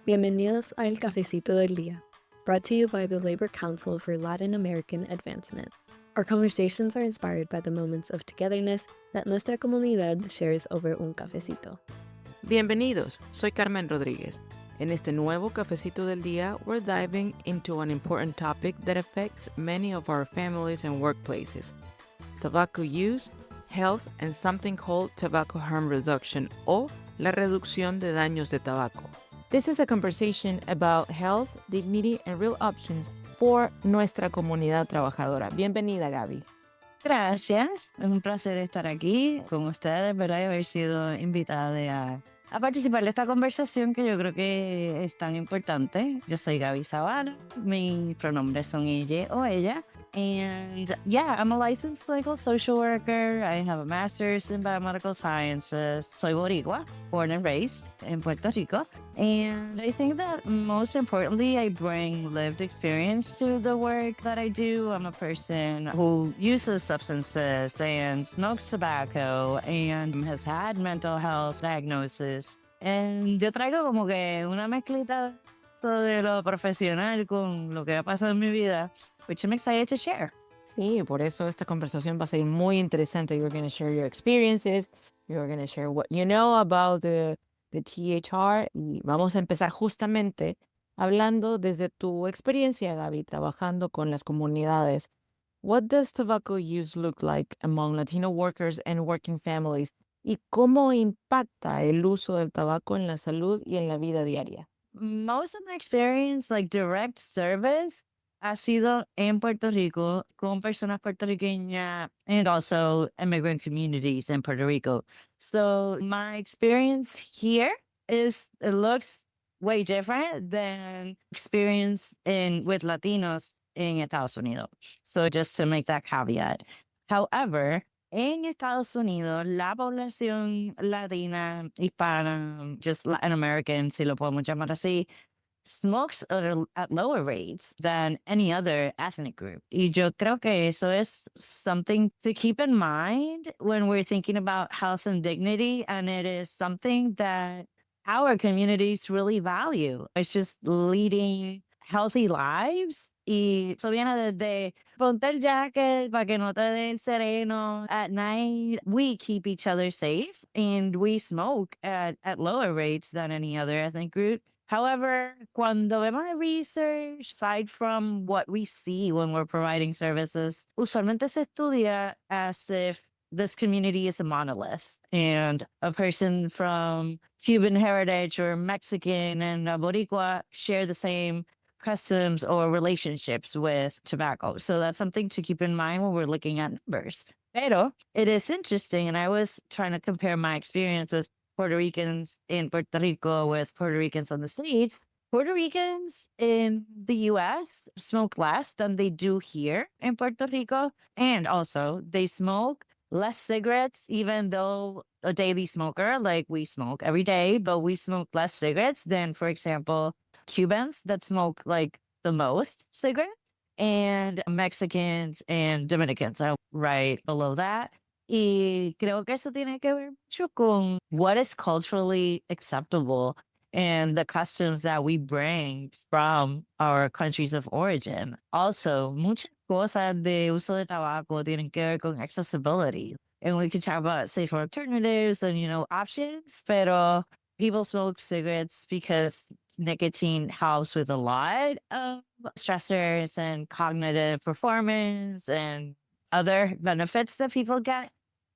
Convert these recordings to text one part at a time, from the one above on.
Bienvenidos a El Cafecito del Día, brought to you by the Labor Council for Latin American Advancement. Our conversations are inspired by the moments of togetherness that nuestra comunidad shares over un cafecito. Bienvenidos, soy Carmen Rodríguez. En este nuevo Cafecito del Día, we're diving into an important topic that affects many of our families and workplaces: tobacco use, health, and something called tobacco harm reduction, o la reducción de daños de tabaco. This is a conversation about health, dignity, and real options for nuestra comunidad trabajadora. Bienvenida, Gaby. Gracias, es un placer estar aquí con ustedes, ¿verdad? Y haber sido invitada a participar de esta conversación que yo creo que es tan importante. Yo soy Gaby Zavala, mis pronombres son ella o ella. And yeah, I'm a licensed clinical social worker. I have a master's in biomedical sciences. Soy boricua, born and raised in Puerto Rico. And I think that most importantly, I bring lived experience to the work that I do. I'm a person who uses substances and smokes tobacco and has had mental health diagnosis. And yo traigo como que una mezclita de lo profesional con lo que ha pasado en mi vida, which I'm excited to share. Sí, por eso esta conversación va a ser muy interesante. You're going to share your experiences. You're going to share what you know about the THR. Y vamos a empezar justamente hablando desde tu experiencia, Gaby, trabajando con las comunidades. What does tobacco use look like among Latino workers and working families? ¿Y cómo impacta el uso del tabaco en la salud y en la vida diaria? Most of my experience, like direct service, ha sido en Puerto Rico con personas puertorriqueñas and also immigrant communities in Puerto Rico. So my experience here it looks way different than experience with Latinos in Estados Unidos. So just to make that caveat. However, en Estados Unidos, la población latina, hispana, just Latin American, si lo podemos llamar así, smokes at lower rates than any other ethnic group. Y yo creo que eso es something to keep in mind when we're thinking about health and dignity. And it is something that our communities really value. It's just leading healthy lives. Y eso viene desde ponte el jacket para que no te dé el sereno. At night, we keep each other safe and we smoke at lower rates than any other ethnic group. However, cuando vemos el research, aside from what we see when we're providing services, usualmente se estudia as if this community is a monolith and a person from Cuban heritage or Mexican and a Boricua share the same customs or relationships with tobacco. So that's something to keep in mind when we're looking at numbers. Pero it is interesting, and I was trying to compare my experience with Puerto Ricans in Puerto Rico with Puerto Ricans on the States. Puerto Ricans in the US smoke less than they do here in Puerto Rico. And also, they smoke less cigarettes, even though a daily smoker, like we smoke every day, but we smoke less cigarettes than, for example, Cubans that smoke like the most cigarettes, and Mexicans and Dominicans are right below that. Y creo que eso tiene que ver mucho con what is culturally acceptable and the customs that we bring from our countries of origin. Also, muchas cosas de uso de tabaco tienen que ver con accessibility. And we can talk about safer alternatives and, options, pero people smoke cigarettes because nicotine helps with a lot of stressors and cognitive performance and other benefits that people get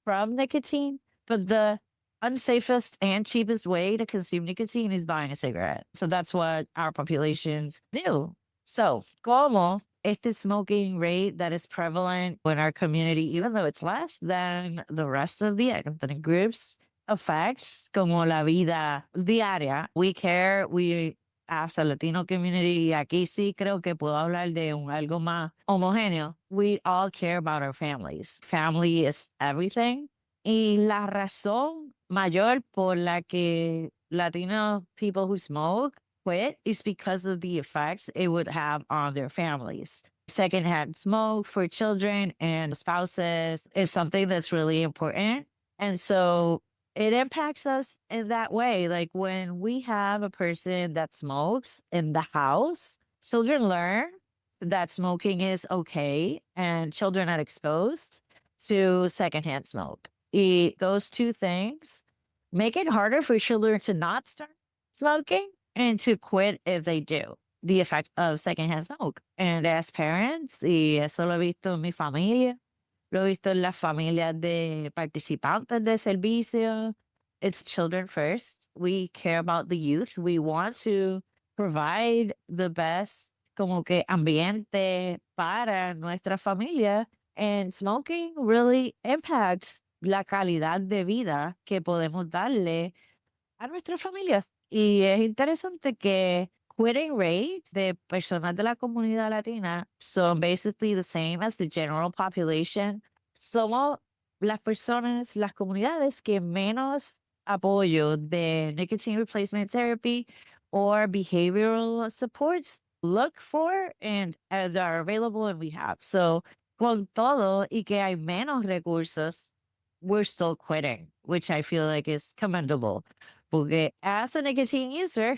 from nicotine. But the unsafest and cheapest way to consume nicotine is buying a cigarette. So that's what our populations do. So, como este smoking rate that is prevalent in our community, even though it's less than the rest of the ethnic groups, affects como la vida diaria. We care, we as a Latino community, y aquí sí creo que puedo hablar de algo más homogéneo. We all care about our families. Family is everything. Y la razón mayor por la que Latino people who smoke quit is because of the effects it would have on their families. Secondhand smoke for children and spouses is something that's really important. And so it impacts us in that way. Like when we have a person that smokes in the house, children learn that smoking is okay and children are exposed to secondhand smoke. Those two things make it harder for children to not start smoking and to quit if they do. The effect of secondhand smoke. And as parents, y eso lo he visto en mi familia, lo he visto en las familias de participantes de servicio. It's children first. We care about the youth. We want to provide the best como que ambiente para nuestra familia. And smoking really impacts la calidad de vida que podemos darle a nuestras familias. Y es interesante que quitting rates de personas de la comunidad latina son basically the same as the general population. Somos las personas, las comunidades que menos apoyo de nicotine replacement therapy or behavioral supports look for and that are available and we have. So, con todo y que hay menos recursos, we're still quitting, which I feel like is commendable. Porque as a nicotine user,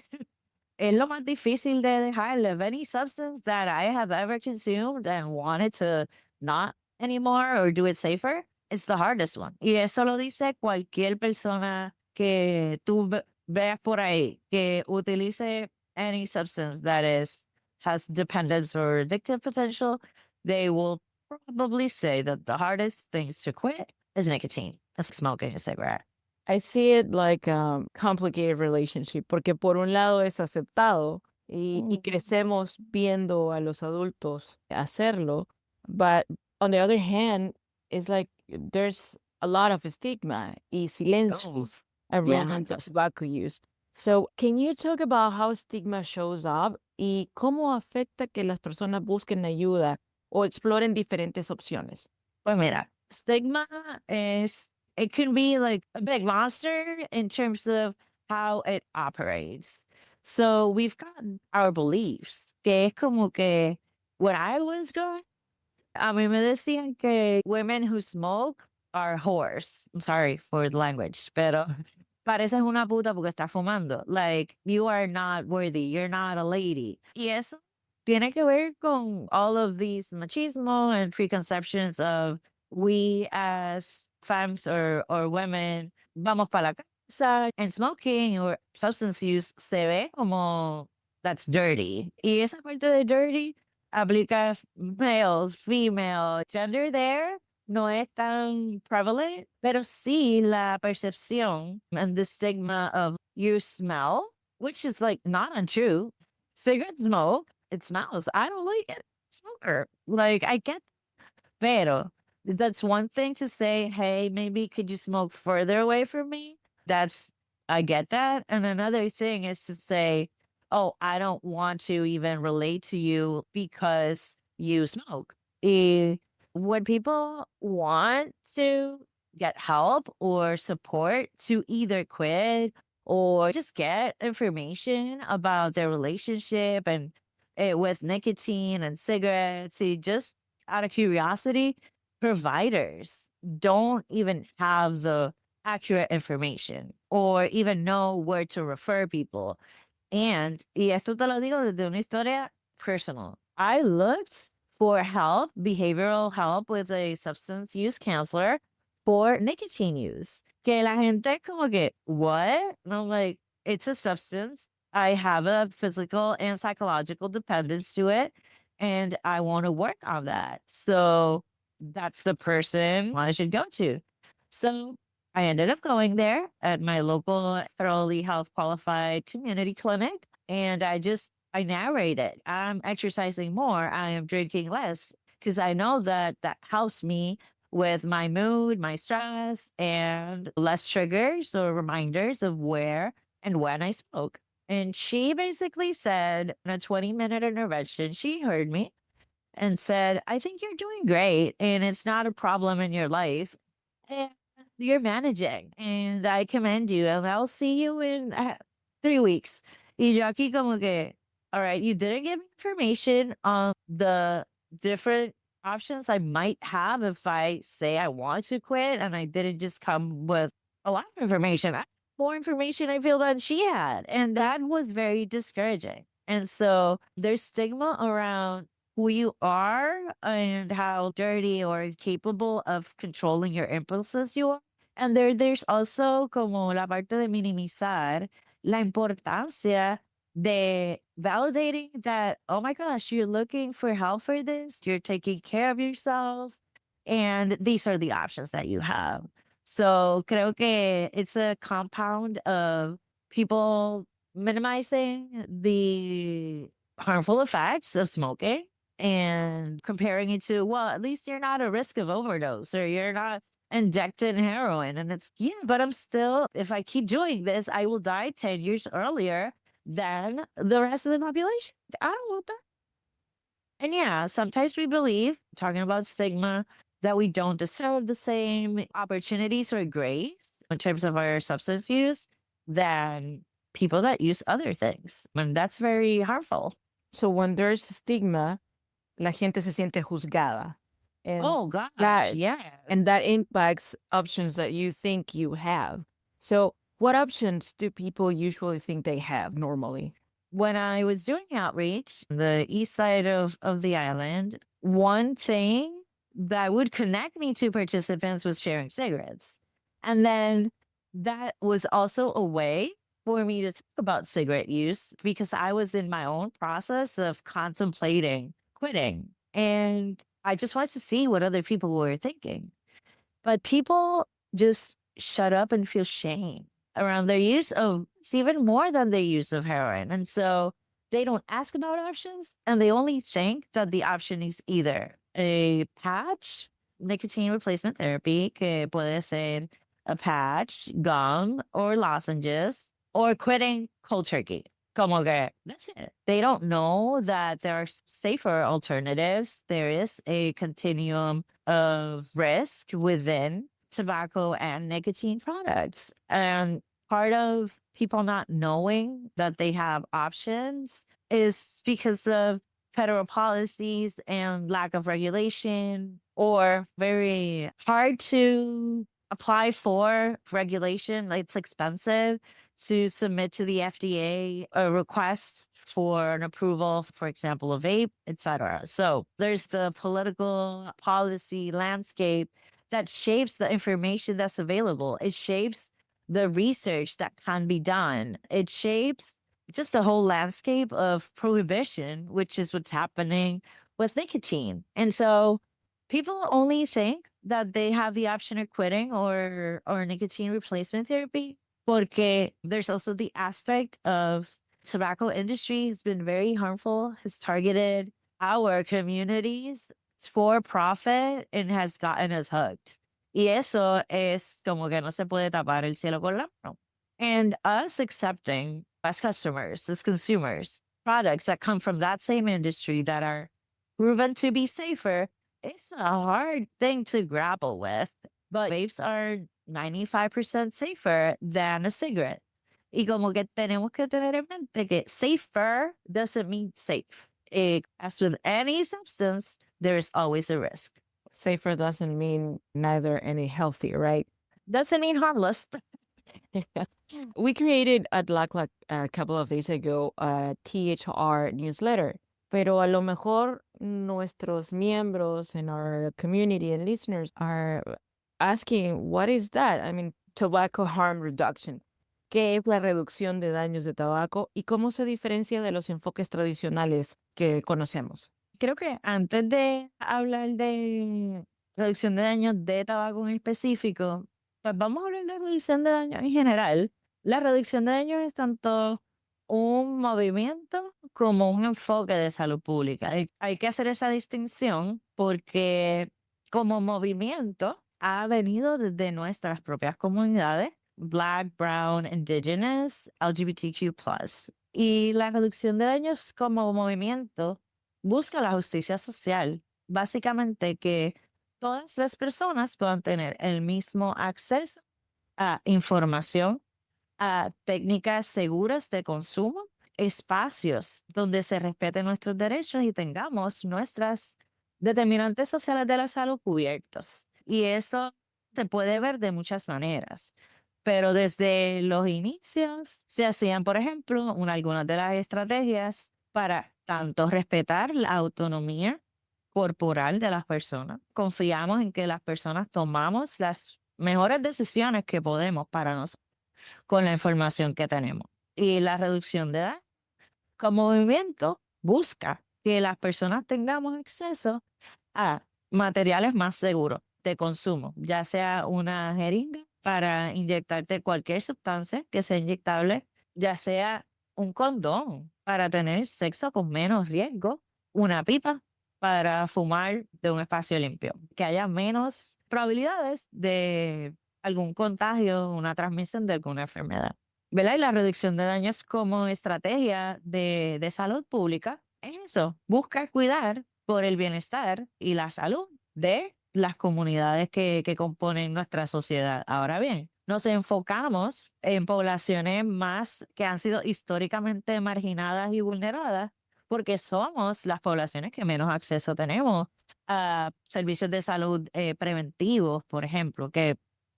es lo más difícil de dejar of any substance that I have ever consumed and wanted to not anymore or do it safer. It's the hardest one. Y eso lo dice cualquier persona que tú veas por ahí que utilice any substance that has dependence or addictive potential. They will probably say that the hardest things to quit is nicotine. That's smoking a cigarette. I see it like a complicated relationship, porque por un lado es aceptado y crecemos viendo a los adultos hacerlo, but on the other hand, it's like there's a lot of stigma y silencio around Yeah. tobacco use. So, can you talk about how stigma shows up y cómo afecta que las personas busquen ayuda o exploren diferentes opciones? Pues mira, stigma is, it can be like a big monster in terms of how it operates. So we've got our beliefs, que es como que when I was growing, a mí me decían que women who smoke are whores. I'm sorry for the language, pero pareces una puta porque estás fumando. Like, you are not worthy. You're not a lady. Y eso tiene que ver con all of these machismo and preconceptions of we as femmes or women vamos para la casa and smoking or substance use se ve como that's dirty. Y esa parte de dirty aplica males, female, gender there no es tan prevalent, pero sí la percepción and the stigma of you smell, which is like not untrue. Cigarette smoke, it smells. I don't like it. Smoker. Like I get, pero that's one thing to say, hey, maybe could you smoke further away from me? That's, I get that. And another thing is to say, oh, I don't want to even relate to you because you smoke. When people want to get help or support to either quit or just get information about their relationship and with nicotine and cigarettes, just out of curiosity, providers don't even have the accurate information or even know where to refer people. Y esto te lo digo desde una historia personal. I looked for help, behavioral help with a substance use counselor for nicotine use. Que la gente como que, what? And I'm like, it's a substance. I have a physical and psychological dependence to it, and I want to work on that. So that's the person I should go to. So I ended up going there at my local federally health qualified community clinic. And I narrate it. I'm exercising more. I am drinking less because I know that that helps me with my mood, my stress, and less triggers or reminders of where and when I smoke. And she basically said in a 20-minute intervention, she heard me and said, I think you're doing great and it's not a problem in your life. And you're managing and I commend you and I'll see you in 3 weeks. Y yo aquí como que, all right, you didn't give me information on the different options I might have if I say I want to quit and I didn't just come with a lot of information. More information I feel than she had. And that was very discouraging. And so there's stigma around who you are and how dirty or capable of controlling your impulses you are. And there's also como la parte de minimizar la importancia de validating that, oh my gosh, you're looking for help for this, you're taking care of yourself, and these are the options that you have. So creo que it's a compound of people minimizing the harmful effects of smoking and comparing it to, well, at least you're not at risk of overdose or you're not injected heroin. And it's, yeah, but I'm still, if I keep doing this, I will die 10 years earlier than the rest of the population. I don't want that. And yeah, sometimes we believe, talking about stigma, that we don't deserve the same opportunities or grace in terms of our substance use than people that use other things. And that's very harmful. So when there's stigma, la gente se siente juzgada. And Oh gosh, that yeah. and that impacts options that you think you have. So what options do people usually think they have normally? When I was doing outreach, the east side of the island, one thing that would connect me to participants was sharing cigarettes. And then that was also a way for me to talk about cigarette use because I was in my own process of contemplating quitting. And I just wanted to see what other people were thinking. But people just shut up and feel shame around their use of it's even more than their use of heroin. And so they don't ask about options and they only think that the option is either a patch, nicotine replacement therapy, que puede ser a patch, gum, or lozenges, or quitting cold turkey. Como que that's it. They don't know that there are safer alternatives. There is a continuum of risk within tobacco and nicotine products. And part of people not knowing that they have options is because of federal policies and lack of regulation or very hard to apply for regulation. Like, it's expensive to submit to the FDA a request for an approval, for example, a vape, etc. So there's the political policy landscape that shapes the information that's available. It shapes the research that can be done. It shapes just the whole landscape of prohibition, which is what's happening with nicotine. And so people only think that they have the option of quitting or nicotine replacement therapy porque there's also the aspect of tobacco industry has been very harmful, has targeted our communities for profit and has gotten us hooked. Y eso es como que no se puede tapar el cielo con la mano. And us accepting as customers, as consumers, products that come from that same industry that are proven to be safer, it's a hard thing to grapple with. But vapes are 95% safer than a cigarette. Y como que tenemos que tener en mente que safer doesn't mean safe. As with any substance, there is always a risk. Safer doesn't mean neither any healthy, right? Doesn't mean harmless. We created at LACLAC a couple of days ago a THR newsletter, pero a lo mejor nuestros miembros in our community and listeners are asking, what is that? I mean, tobacco harm reduction. ¿Qué es la reducción de daños de tabaco y cómo se diferencia de los enfoques tradicionales que conocemos? Creo que antes de hablar de reducción de daños de tabaco en específico, pues vamos a hablar de reducción de daños en general. La reducción de daños es tanto un movimiento como un enfoque de salud pública. Hay que hacer esa distinción porque como movimiento ha venido desde nuestras propias comunidades, Black, Brown, Indigenous, LGBTQ+. Y la reducción de daños como movimiento busca la justicia social. Básicamente que todas las personas puedan tener el mismo acceso a información, a técnicas seguras de consumo, espacios donde se respeten nuestros derechos y tengamos nuestras determinantes sociales de la salud cubiertos. Y eso se puede ver de muchas maneras. Pero desde los inicios se hacían, por ejemplo, algunas de las estrategias para tanto respetar la autonomía corporal de las personas. Confiamos en que las personas tomamos las mejores decisiones que podemos para nosotros con la información que tenemos. Y la reducción de edad como movimiento busca que las personas tengamos acceso a materiales más seguros de consumo, ya sea una jeringa para inyectarte cualquier sustancia que sea inyectable, ya sea un condón para tener sexo con menos riesgo, una pipa para fumar de un espacio limpio, que haya menos probabilidades de algún contagio, una transmisión de alguna enfermedad. ¿Verdad? Y la reducción de daños como estrategia de salud pública es eso, busca cuidar por el bienestar y la salud de las comunidades que componen nuestra sociedad. Ahora bien, nos enfocamos en poblaciones más que han sido históricamente marginadas y vulneradas porque somos las poblaciones que menos acceso tenemos a servicios de salud preventivos, por ejemplo, que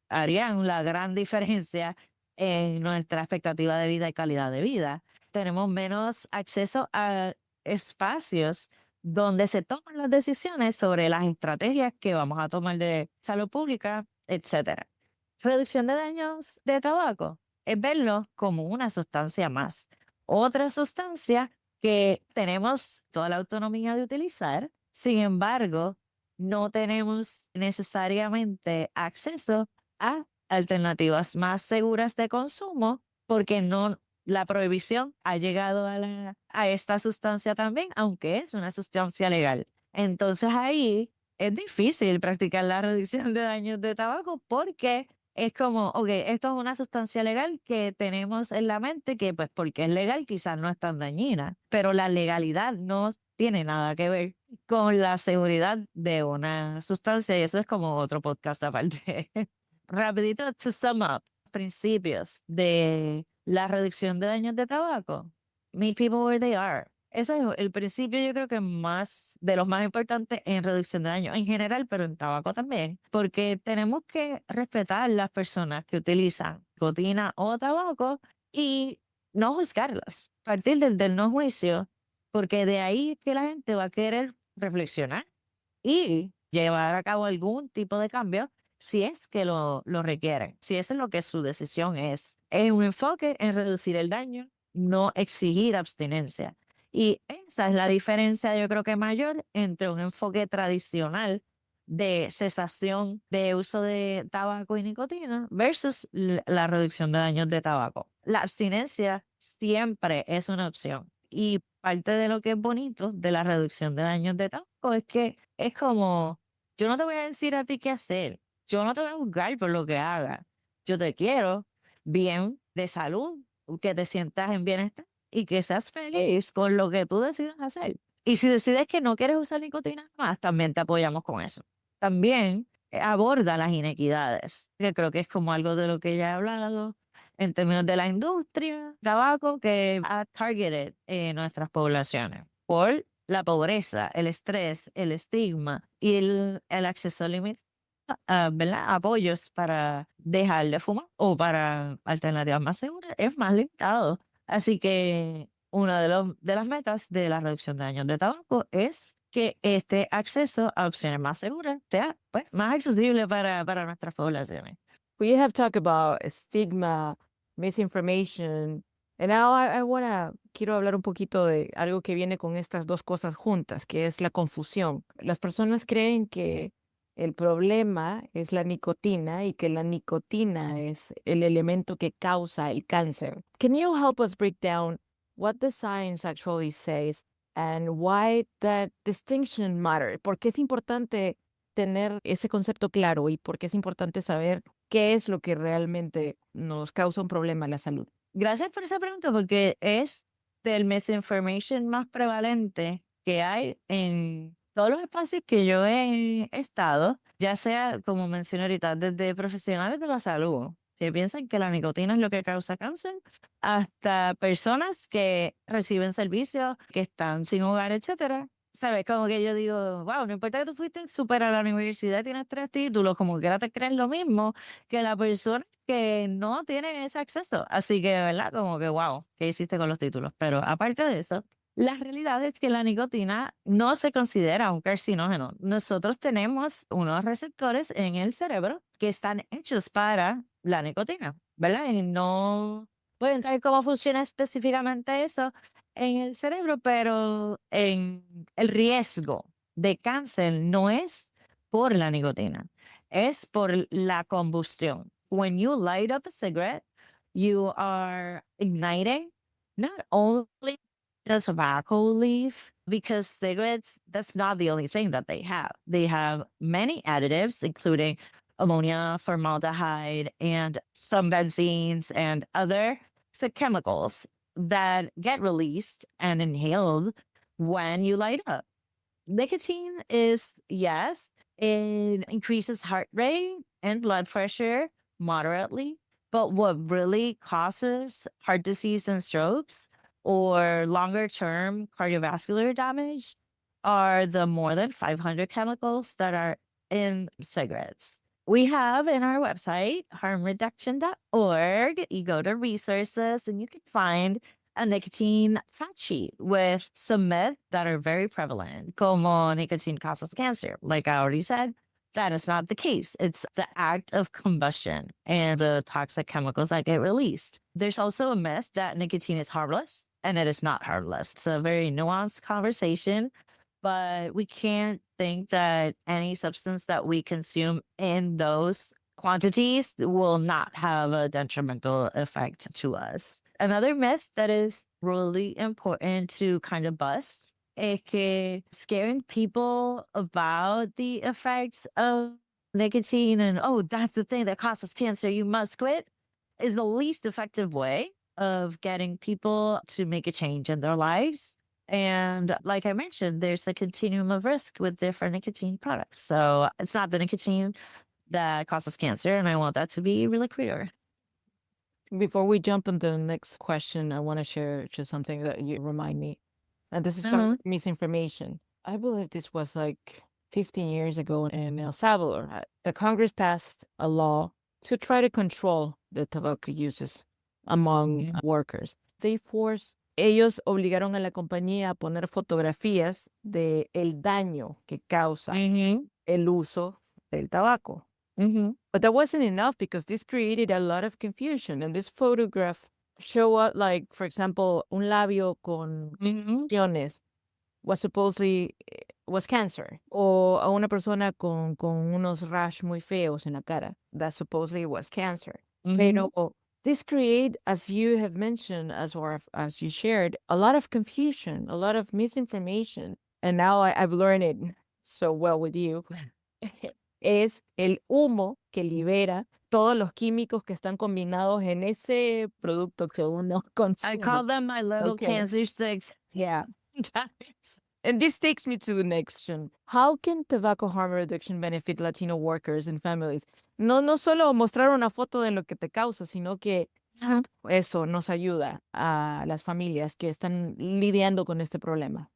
harían la gran diferencia en nuestra expectativa de vida y calidad de vida. Tenemos menos acceso a espacios donde se toman las decisiones sobre las estrategias que vamos a tomar de salud pública, etcétera. Reducción de daños de tabaco es verlo como una sustancia más. Otra sustancia que tenemos toda la autonomía de utilizar, sin embargo, no tenemos necesariamente acceso a alternativas más seguras de consumo porque no la prohibición ha llegado a esta sustancia también, aunque es una sustancia legal. Entonces ahí es difícil practicar la reducción de daños de tabaco porque es como, ok, esto es una sustancia legal que tenemos en la mente que pues porque es legal quizás no es tan dañina, pero la legalidad no tiene nada que ver con la seguridad de una sustancia y eso es como otro podcast aparte. Rapidito, to sum up, principios de la reducción de daños de tabaco. Meet people where they are. Ese es el principio, yo creo que más de los más importantes en reducción de daños en general, pero en tabaco también, porque tenemos que respetar las personas que utilizan nicotina o tabaco y no juzgarlas. Partir del no juicio, porque de ahí es que la gente va a querer reflexionar y llevar a cabo algún tipo de cambio si es que lo requieren, si eso es lo que su decisión es. Es un enfoque en reducir el daño, no exigir abstinencia. Y esa es la diferencia, yo creo que mayor entre un enfoque tradicional de cesación de uso de tabaco y nicotina versus la reducción de daños de tabaco. La abstinencia siempre es una opción. Y parte de lo que es bonito de la reducción de daños de tabaco es que es como, yo no te voy a decir a ti qué hacer, yo no te voy a juzgar por lo que hagas, yo te quiero bien de salud, que te sientas en bienestar y que seas feliz con lo que tú decidas hacer. Y si decides que no quieres usar nicotina más, también te apoyamos con eso. También aborda las inequidades, que creo que es como algo de lo que ya he hablado en términos de la industria, tabaco que ha targeted nuestras poblaciones por la pobreza, el estrés, el estigma y el acceso limitado a ¿verdad? Apoyos para dejar de fumar o para alternativas más seguras es más limitado. Así que una de las metas de la reducción de daños de tabaco es que este acceso a opciones más seguras sea pues, más accesible para nuestras poblaciones. We have talked about stigma, misinformation, and now quiero hablar un poquito de algo que viene con estas dos cosas juntas, que es la confusión. Las personas creen que el problema es la nicotina y que la nicotina es el elemento que causa el cáncer. Can you help us break down what the science actually says and why that distinction matters? ¿Por qué es importante tener ese concepto claro y por qué es importante saber qué es lo que realmente nos causa un problema en la salud? Gracias por esa pregunta porque es del misinformation más prevalente que hay en todos los espacios que yo he estado, ya sea, como mencioné ahorita, desde profesionales de la salud, que piensan que la nicotina es lo que causa cáncer, hasta personas que reciben servicios, que están sin hogar, etcétera, ¿sabes? Como que yo digo, wow, no importa que tú fuiste súper a la universidad, tienes 3 títulos, como que ahora te crees lo mismo que la persona que no tiene ese acceso. Así que, ¿verdad? Como que, wow, ¿qué hiciste con los títulos? Pero aparte de eso, la realidad es que la nicotina no se considera un carcinógeno. Nosotros tenemos unos receptores en el cerebro que están hechos para la nicotina, ¿verdad? Y no puedo entrar cómo funciona específicamente eso en el cerebro, pero en el riesgo de cáncer no es por la nicotina, es por la combustión. When you light up a cigarette, you are igniting not only the tobacco leaf, because cigarettes, that's not the only thing that they have. They have many additives, including ammonia, formaldehyde, and some benzenes and other chemicals that get released and inhaled when you light up. Nicotine is, yes, it increases heart rate and blood pressure moderately. But what really causes heart disease and strokes or longer term cardiovascular damage are the more than 500 chemicals that are in cigarettes. We have in our website, harmreduction.org, you go to resources and you can find a nicotine fact sheet with some myths that are very prevalent, como nicotine causes cancer. Like I already said, that is not the case. It's the act of combustion and the toxic chemicals that get released. There's also a myth that nicotine is harmless, and it is not harmless. It's a very nuanced conversation, but we can't think that any substance that we consume in those quantities will not have a detrimental effect to us. Another myth that is really important to kind of bust is que scaring people about the effects of nicotine and, oh, that's the thing that causes cancer, you must quit, is the least effective way of getting people to make a change in their lives. And like I mentioned, there's a continuum of risk with different nicotine products. So it's not the nicotine that causes cancer. And I want that to be really clear. Before we jump into the next question, I want to share just something that you remind me. And this is kind of misinformation. I believe this was like 15 years ago in El Salvador. The Congress passed a law to try to control the tobacco uses among workers. Ellos obligaron a la compañía a poner fotografías de el daño que causa el uso del tabaco. But that wasn't enough because this created a lot of confusion. And this photograph show up like, for example, un labio con lesiones was cancer. O a una persona con unos rash muy feos en la cara that supposedly was cancer. Pero this create, as you have mentioned, as you shared, a lot of confusion, a lot of misinformation. And now I've learned it so well with you. Es el humo que libera todos los químicos que están combinados en ese producto que uno consume. I call them my little cancer sticks. Yeah. And this takes me to the next question. How can tobacco harm reduction benefit Latino workers and families? No solo mostrar una foto de lo que te causa, sino que eso nos ayuda a las familias que están lidiando con este problema.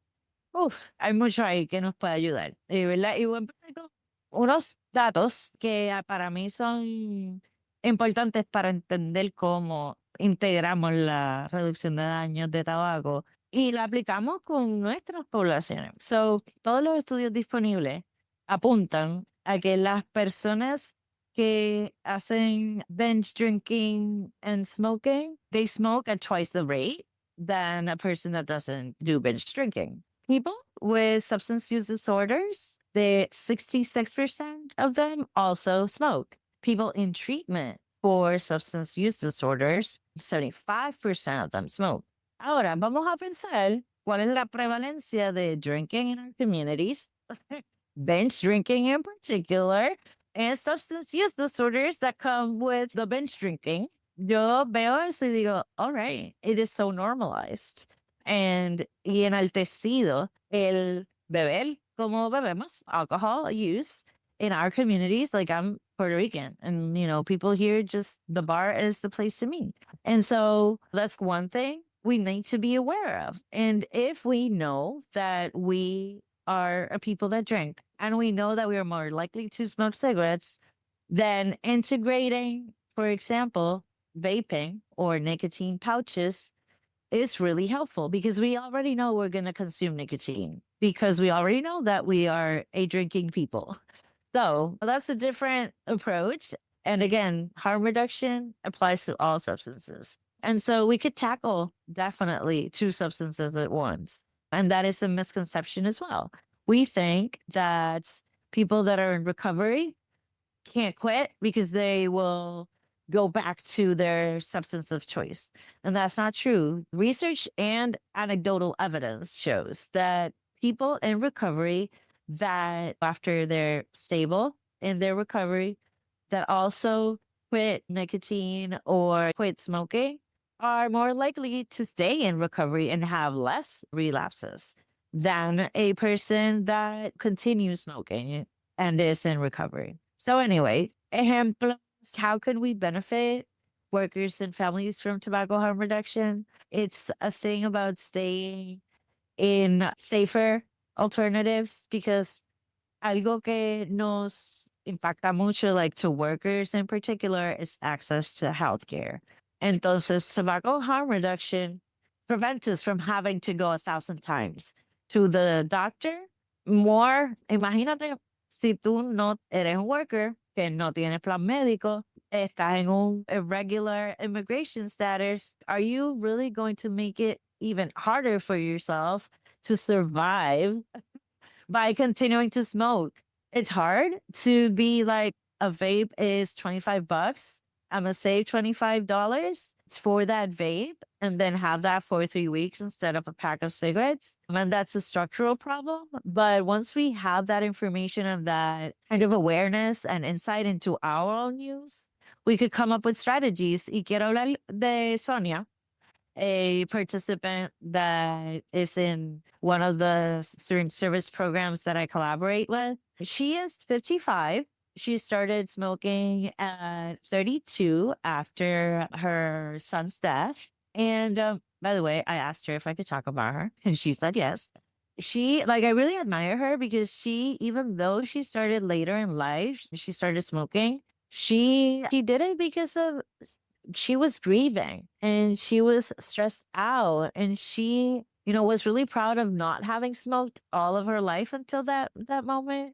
Hay mucho ahí que nos puede ayudar, ¿verdad? Y voy a empezar con unos datos que para mí son importantes para entender cómo integramos la reducción de daños de tabaco y la aplicamos con nuestras poblaciones. So, todos los estudios disponibles apuntan a que las personas que hacen binge drinking and smoking, they smoke at twice the rate than a person that doesn't do binge drinking. People with substance use disorders, 66% of them also smoke. People in treatment for substance use disorders, 75% of them smoke. Ahora, vamos a pensar cuál es la prevalencia de drinking in our communities, binge drinking in particular, and substance use disorders that come with the binge drinking. Yo veo eso y digo, all right, it is so normalized. Y enaltecido el beber como bebemos, alcohol use in our communities. Like I'm Puerto Rican and, people here just, the bar is the place to meet. And so that's one thing we need to be aware of. And if we know that we are people that drink, and we know that we are more likely to smoke cigarettes, then integrating, for example, vaping or nicotine pouches is really helpful because we already know we're going to consume nicotine because we already know that we are a drinking people. So that's a different approach. And again, harm reduction applies to all substances. And so we could tackle definitely two substances at once. And that is a misconception as well. We think that people that are in recovery can't quit because they will go back to their substance of choice. And that's not true. Research and anecdotal evidence shows that people in recovery that after they're stable in their recovery that also quit nicotine or quit smoking are more likely to stay in recovery and have less relapses than a person that continues smoking and is in recovery. So anyway, ejemplos, how can we benefit workers and families from tobacco harm reduction? It's a thing about staying in safer alternatives because algo que nos impacta mucho, like to workers in particular, is access to healthcare. Entonces, tobacco harm reduction prevents us from having to go 1,000 times to the doctor. More, imagínate, si tú no eres un worker, que no tienes plan médico, estás en un irregular immigration status, are you really going to make it even harder for yourself to survive by continuing to smoke? It's hard to be like a vape is $25. I'm gonna save $25 for that vape and then have that for 3 weeks instead of a pack of cigarettes. And that's a structural problem. But once we have that information and that kind of awareness and insight into our own use, we could come up with strategies. Y quiero hablar de Sonia, a participant that is in one of the student service programs that I collaborate with. She is 55. She started smoking at 32 after her son's death. And by the way, I asked her if I could talk about her, and she said yes. She, like, I really admire her because she, even though she started later in life, she started smoking. She did it because of she was grieving and she was stressed out and she was really proud of not having smoked all of her life until that moment,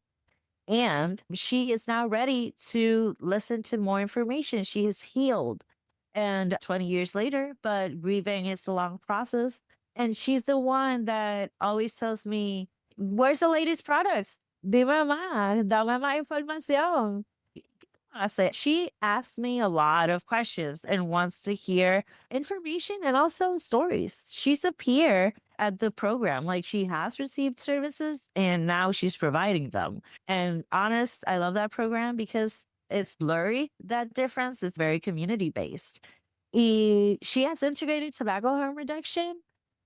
and she is now ready to listen to more information. She is healed and 20 years later, but grieving is a long process, and she's the one that always tells me, where's the latest products? Dime más, dame más información. I say she asks me a lot of questions and wants to hear information and also stories. She's a peer at the program. Like, she has received services and now she's providing them. And honest, I love that program because it's blurry, that difference. It's very community based. She has integrated tobacco harm reduction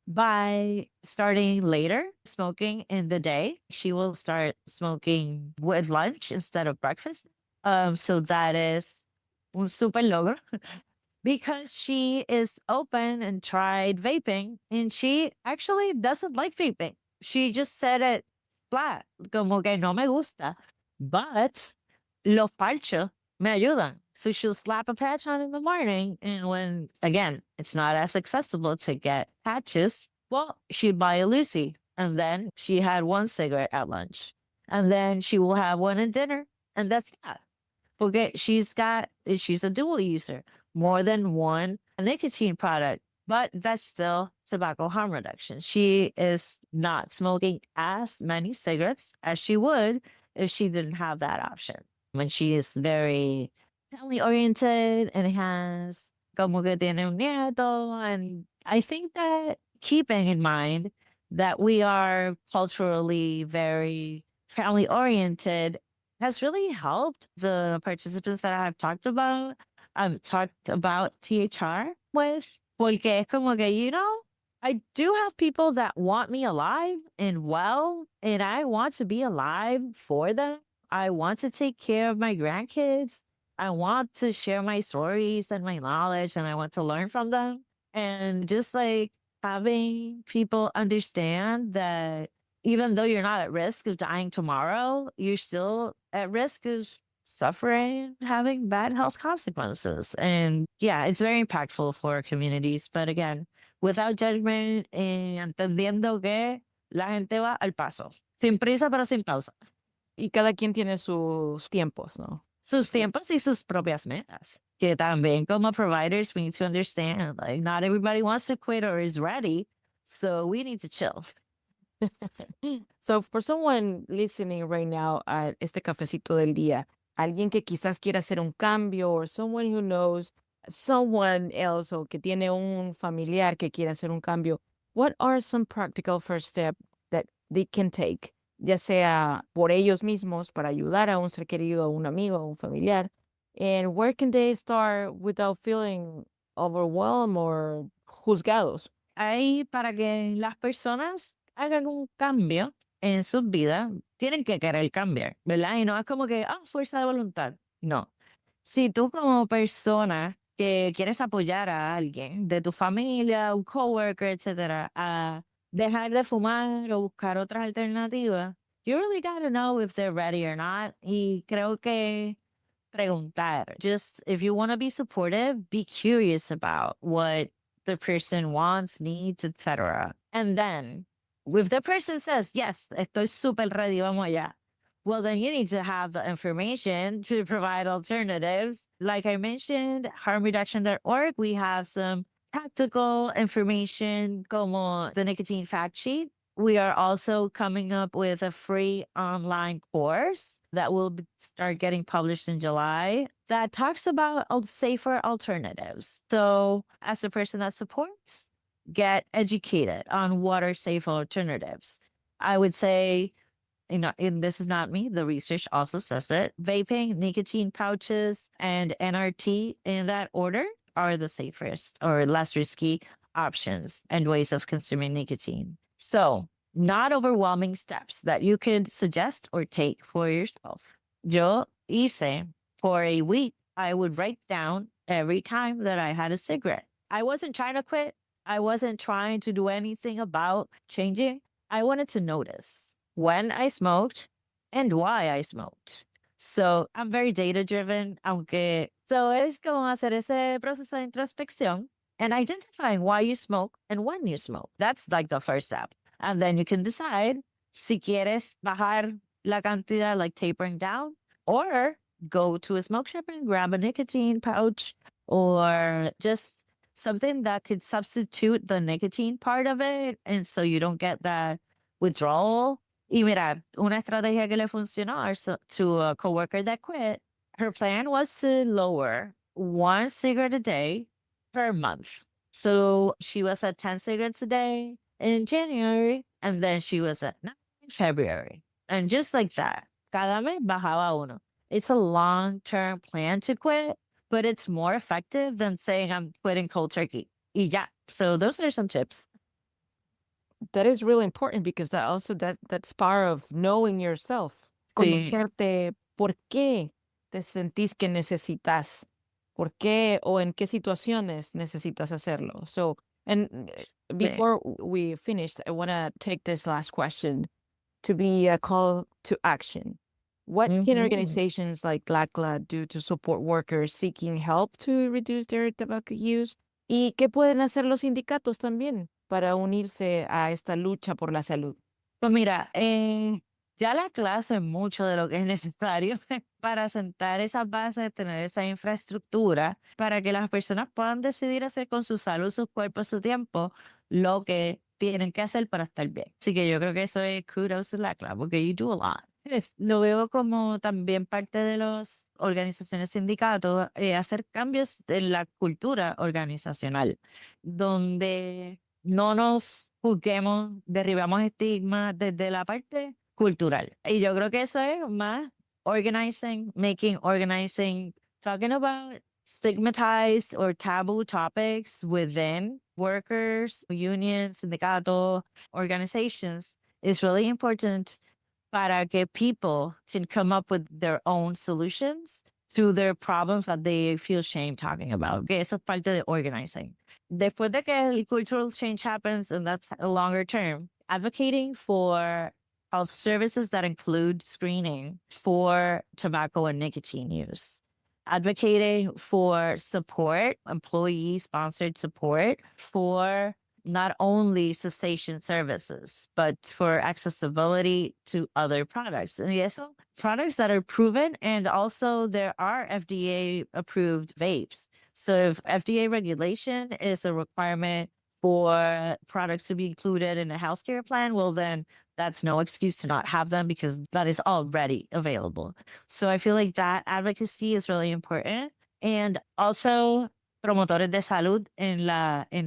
by starting later smoking in the day. She will start smoking with lunch instead of breakfast. So that is un super logro because she is open and tried vaping and she actually doesn't like vaping. She just said it flat, como que no me gusta. But los parchos me ayudan. So she'll slap a patch on in the morning. And when, again, it's not as accessible to get patches, well, she'd buy a Lucy. And then she had one cigarette at lunch. And then she will have one at dinner. And that's that. Porque she's a dual user, more than one nicotine product, but that's still tobacco harm reduction. She is not smoking as many cigarettes as she would if she didn't have that option. When she is very family oriented and has como que tiene un nieto. And I think that keeping in mind that we are culturally very family oriented has really helped the participants that I've talked about THR with. Porque es como que, I do have people that want me alive and well, and I want to be alive for them. I want to take care of my grandkids. I want to share my stories and my knowledge, and I want to learn from them. And just like having people understand that even though you're not at risk of dying tomorrow, you're still at risk of suffering, having bad health consequences. And yeah, it's very impactful for communities. But again, without judgment, entendiendo que la gente va al paso, sin prisa pero sin pausa. Y cada quien tiene sus tiempos, ¿no? Sus tiempos y sus propias metas. Que también como providers, we need to understand, like, not everybody wants to quit or is ready. So we need to chill. So for someone listening right now a este cafecito del día, alguien que quizás quiera hacer un cambio, or someone who knows someone else, o que tiene un familiar que quiere hacer un cambio, what are some practical first steps that they can take, ya sea por ellos mismos para ayudar a un ser querido, a un amigo, a un familiar, and where can they start without feeling overwhelmed or juzgados? Ahí para que las personas hagan un cambio en sus vidas, tienen que querer cambiar, ¿verdad? Y no es como que, fuerza de voluntad. No. Si tú como persona que quieres apoyar a alguien de tu familia, un coworker, etcétera, a dejar de fumar o buscar otras alternativas, you really gotta know if they're ready or not. Y creo que preguntar, just if you want to be supportive, be curious about what the person wants, needs, etc. And then, if the person says, yes, estoy super ready, vamos allá, well, then you need to have the information to provide alternatives. Like I mentioned, harmreduction.org, we have some practical information como the nicotine fact sheet. We are also coming up with a free online course that will start getting published in July that talks about safer alternatives. So, as a person that supports, get educated on what are safe alternatives. I would say, and this is not me, the research also says it, vaping, nicotine pouches, and NRT in that order are the safest or less risky options and ways of consuming nicotine. So, not overwhelming steps that you could suggest or take for yourself. Yo hice for a week, I would write down every time that I had a cigarette. I wasn't trying to quit. I wasn't trying to do anything about changing. I wanted to notice when I smoked and why I smoked. So I'm very data driven, aunque so es como hacer ese proceso de introspección and identifying why you smoke and when you smoke. That's like the first step. And then you can decide si quieres bajar la cantidad, like tapering down, or go to a smoke shop and grab a nicotine pouch or just something that could substitute the nicotine part of it. And so you don't get that withdrawal. Y mira, una estrategia que le funcionó to a coworker that quit, her plan was to lower 1 cigarette a day per month. So she was at 10 cigarettes a day in January, and then she was at 9 in February. And just like that, cada mes bajaba uno. It's a long-term plan to quit, but it's more effective than saying I'm quitting cold turkey. Y ya. So those are some tips. That is really important because that also that's part of knowing yourself. Sí. Conocerte por qué te sentís que necesitas, por qué o en qué situaciones necesitas hacerlo. So, and before we finish, I want to take this last question to be a call to action. What can organizations like LACLA do to support workers seeking help to reduce their tobacco use? ¿Y qué pueden hacer los sindicatos también para unirse a esta lucha por la salud? Pues mira, ya la clase es mucho de lo que es necesario para sentar esas bases, tener esa infraestructura para que las personas puedan decidir hacer con su salud, su cuerpo, su tiempo, lo que tienen que hacer para estar bien. Así que yo creo que eso es kudos to la clase, porque you do a lot. Lo veo como también parte de las organizaciones sindicatos, hacer cambios en la cultura organizacional, donde no nos juzguemos, derribamos estigmas desde la parte cultural. Y yo creo que eso es más organizing, talking about stigmatized or taboo topics within workers, unions, sindicatos, organizations is really important para que people can come up with their own solutions to their problems that they feel shame talking about. Que eso es parte de organizing. Después de que el cultural change happens, and that's a longer term, advocating for health services that include screening for tobacco and nicotine use, advocating for support, employee sponsored support for not only cessation services, but for accessibility to other products. And yes, products that are proven, and also there are FDA approved vapes. So if FDA regulation is a requirement for products to be included in a healthcare plan, well, then that's no excuse to not have them because that is already available. So I feel like that advocacy is really important. And also promotores de salud en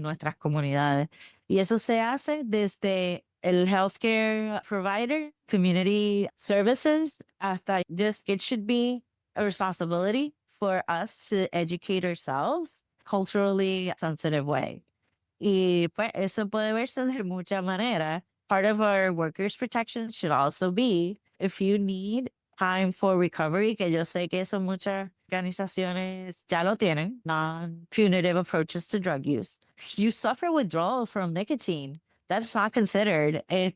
nuestras comunidades. Y eso se hace desde el healthcare provider, community services, hasta just it should be a responsibility for us to educate ourselves culturally sensitive way. Y pues eso puede verse de mucha manera. Part of our workers' protection should also be if you need time for recovery, que yo sé que eso muchas organizaciones ya lo tienen, non-punitive approaches to drug use. You suffer withdrawal from nicotine. That's not considered a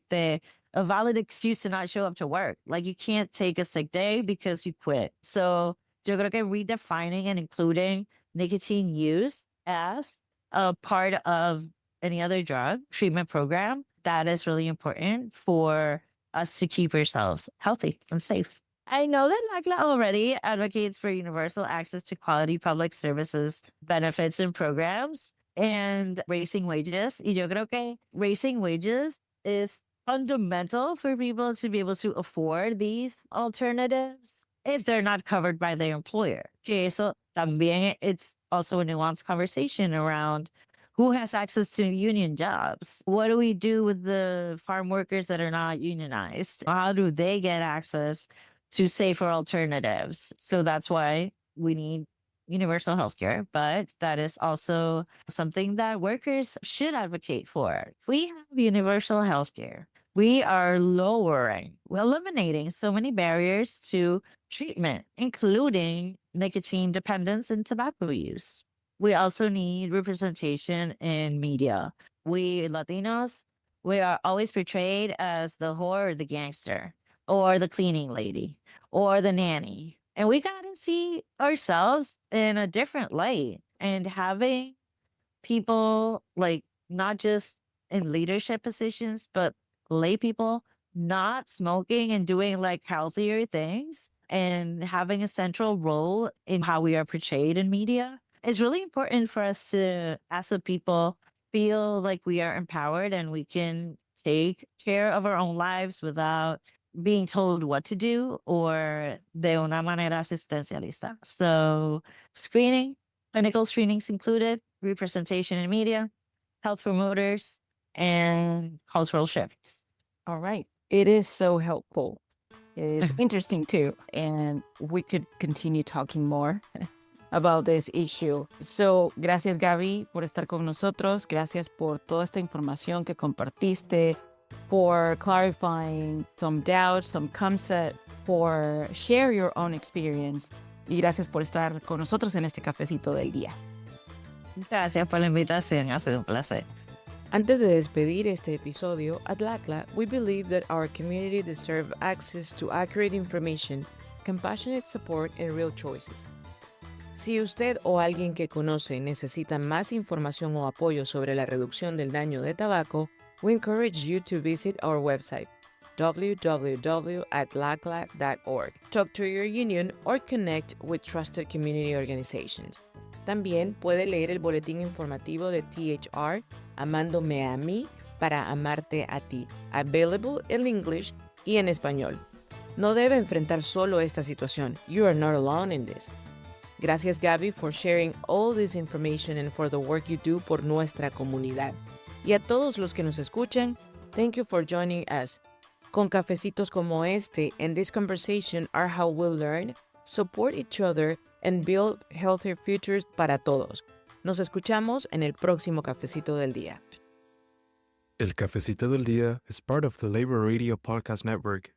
valid excuse to not show up to work. Like you can't take a sick day because you quit. So yo creo que redefining and including nicotine use as a part of any other drug treatment program, that is really important for us to keep ourselves healthy and safe. I know that LACLA already advocates for universal access to quality public services, benefits, and programs, and raising wages. Y yo creo que raising wages is fundamental for people to be able to afford these alternatives if they're not covered by their employer. Que eso también, it's also a nuanced conversation around who has access to union jobs. What do we do with the farm workers that are not unionized? How do they get access to safer alternatives? So that's why we need universal healthcare, but that is also something that workers should advocate for. If we have universal healthcare, we are eliminating so many barriers to treatment, including nicotine dependence and tobacco use. We also need representation in media. We Latinos, we are always portrayed as the whore or the gangster, or the cleaning lady, or the nanny. And we got to see ourselves in a different light, and having people like not just in leadership positions, but lay people not smoking and doing like healthier things and having a central role in how we are portrayed in media. It's really important for us to, as a people, feel like we are empowered and we can take care of our own lives without being told what to do or de una manera asistencialista. So screening, clinical screenings included, representation in media, health promoters, and cultural shifts. All right. It is so helpful. It is interesting too. And we could continue talking more about this issue. So, gracias Gaby por estar con nosotros. Gracias por toda esta información que compartiste, for clarifying some doubts, some concepts, for share your own experience. Y gracias por estar con nosotros en este cafecito del día. Gracias por la invitación, ha sido un placer. Antes de despedir este episodio, at LACLA, we believe that our community deserves access to accurate information, compassionate support, and real choices. Si usted o alguien que conoce necesita más información o apoyo sobre la reducción del daño de tabaco, we encourage you to visit our website, www.lacla.org. Talk to your union or connect with trusted community organizations. También puede leer el boletín informativo de THR, Amándome a mí para amarte a ti, available in English y en español. No debe enfrentar solo esta situación. You are not alone in this. Gracias, Gaby, for sharing all this information and for the work you do por nuestra comunidad. Y a todos los que nos escuchan, thank you for joining us. Con cafecitos como este and this conversation are how we'll learn, support each other, and build healthier futures para todos. Nos escuchamos en el próximo Cafecito del Día. El Cafecito del Día is part of the Labor Radio Podcast Network